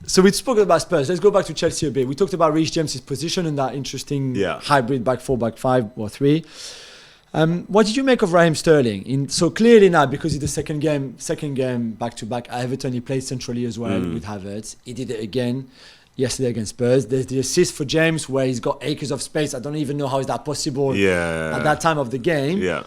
So we spoke about Spurs. Let's go back to Chelsea a bit. We talked about Reece James' position and that interesting hybrid back 4, back 5 or 3. What did you make of Raheem Sterling? So clearly now, because it's the second game back to back, Everton, he played centrally as well with Havertz. He did it again yesterday against Spurs. There's the assist for James where he's got acres of space. I don't even know how is that possible at that time of the game. Yeah.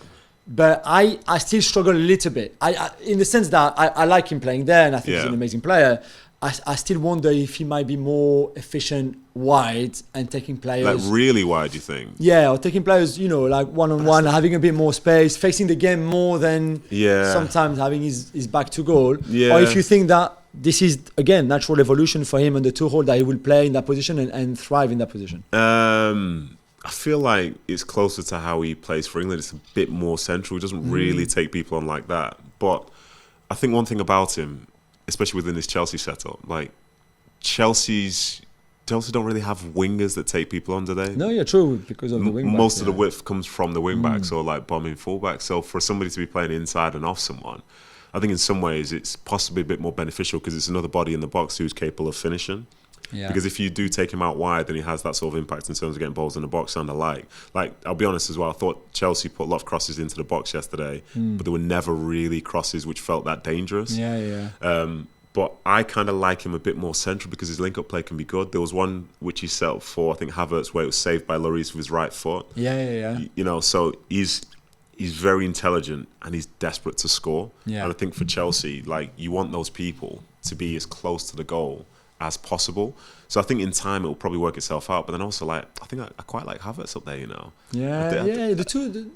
But I still struggle a little bit. I in the sense that I like him playing there and I think he's an amazing player. I still wonder if he might be more efficient wide and taking players... Like really wide, you think? Yeah, or taking players, like one-on-one, having a bit more space, facing the game more than sometimes having his back to goal. Yeah. Or if you think that this is, again, natural evolution for him and the Tuchel, that he will play in that position and thrive in that position. I feel like it's closer to how he plays for England. It's a bit more central. He doesn't really take people on like that. But I think one thing about him, especially within this Chelsea setup, like Chelsea don't really have wingers that take people on, do they? No, yeah, true, because of the wing backs. Most of the width comes from the wing backs or like bombing fullbacks. So for somebody to be playing inside and off someone, I think in some ways it's possibly a bit more beneficial because it's another body in the box who's capable of finishing. Yeah. Because if you do take him out wide, then he has that sort of impact in terms of getting balls in the box and the like. Like, I'll be honest as well, I thought Chelsea put a lot of crosses into the box yesterday, but there were never really crosses which felt that dangerous. But I kind of like him a bit more central because his link-up play can be good. There was one which he set up for, I think, Havertz, where it was saved by Lloris with his right foot. So he's very intelligent and he's desperate to score. And I think for Chelsea, like, you want those people to be as close to the goal as possible. So I think in time it will probably work itself out. But then also, like, I think I quite like Havertz up there,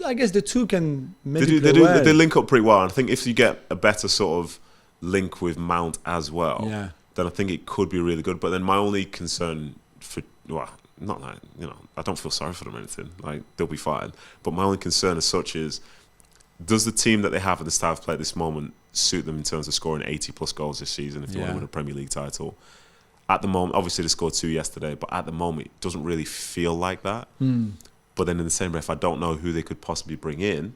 I guess the two can maybe they link up pretty well. And I think if you get a better sort of link with Mount as well, then I think it could be really good. But then my only concern not like, I don't feel sorry for them or anything. Like, they'll be fine. But my only concern as such is, does the team that they have at the start of play at this moment suit them in terms of scoring 80 plus goals this season if they want to win a Premier League title? At the moment, obviously they scored 2 yesterday, but at the moment it doesn't really feel like that. But then in the same breath, I don't know who they could possibly bring in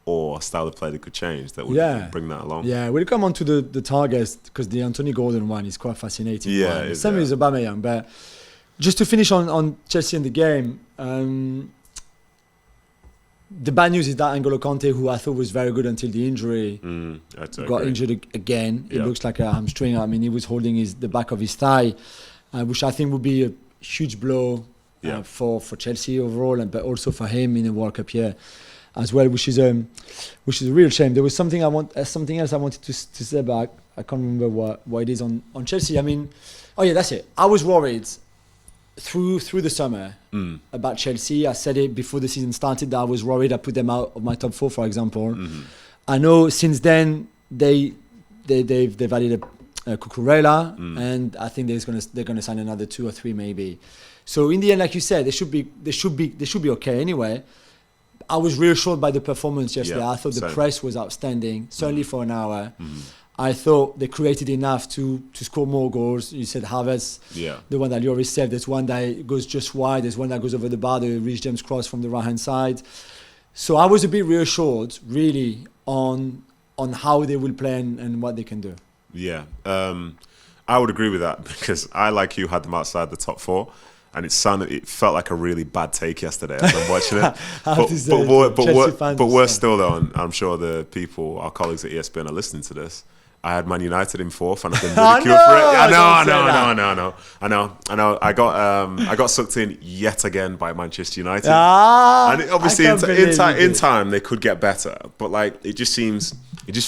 or a style of play that could change that would bring that along. Yeah, we'll come on to the targets because the Anthony Gordon one is quite fascinating. Yeah, same as Aubameyang. But just to finish on Chelsea and the game, the bad news is that N'Golo Kante, who I thought was very good until the injury, got injured again. It looks like a hamstring. I mean, he was holding the back of his thigh, which I think would be a huge blow for Chelsea overall, but also for him in the World Cup year as well, which is a real shame. There was something else I wanted to say, but I can't remember what it is on Chelsea. I mean, that's it. I was worried through the summer about Chelsea. I said it before the season started that I was worried. I put them out of my top 4, for example. I know since then they've added a Cucurella, and I think they're gonna sign another 2 or 3 maybe. So in the end, like you said, they should be okay anyway. I was reassured by the performance yesterday. I thought the press was outstanding, certainly for an hour. I thought they created enough to score more goals. You said Havertz, the one that you already said. There's one that goes just wide. There's one that goes over the bar. The Reece James cross from the right-hand side. So I was a bit reassured, really, on how they will play and what they can do. Yeah, I would agree with that because I, like you, had them outside the top 4. And it felt like a really bad take yesterday as I'm watching it. but we're still though, I'm sure the people, our colleagues at ESPN, are listening to this. I had Man United in 4th, and I've been ridiculed for it. I know. I got sucked in yet again by Manchester United. And obviously, in time, they could get better. But like, it just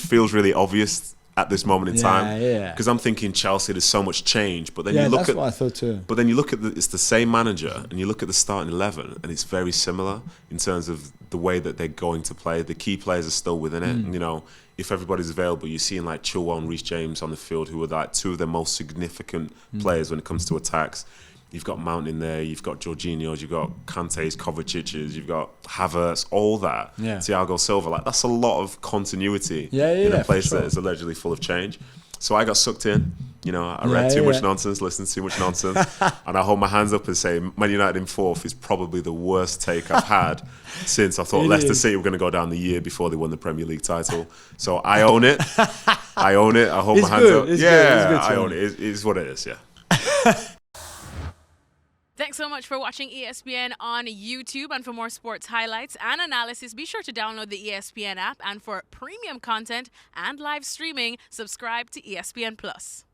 feels really obvious at this moment in time, because I'm thinking Chelsea, there's so much change, but then you look that's what I thought too. But then you look at it's the same manager, and you look at the starting 11, and it's very similar in terms of the way that they're going to play. The key players are still within it, and if everybody's available, you're seeing like Chilwell and Reece James on the field, who are like 2 of their most significant players when it comes to attacks. You've got Mount in there, you've got Jorginho's, you've got Kante's, Kovacic's, you've got Havertz, all that. Thiago Silva, like that's a lot of continuity in a place that is allegedly full of change. So I got sucked in. You know, I read too much nonsense, listened to too much nonsense, and I hold my hands up and say Man United in fourth is probably the worst take I've had since I thought Leicester City were going to go down the year before they won the Premier League title. So I own it. I hold my hands up. I own it. It's what it is, yeah. Thanks so much for watching ESPN on YouTube. And for more sports highlights and analysis, be sure to download the ESPN app. And for premium content and live streaming, subscribe to ESPN Plus.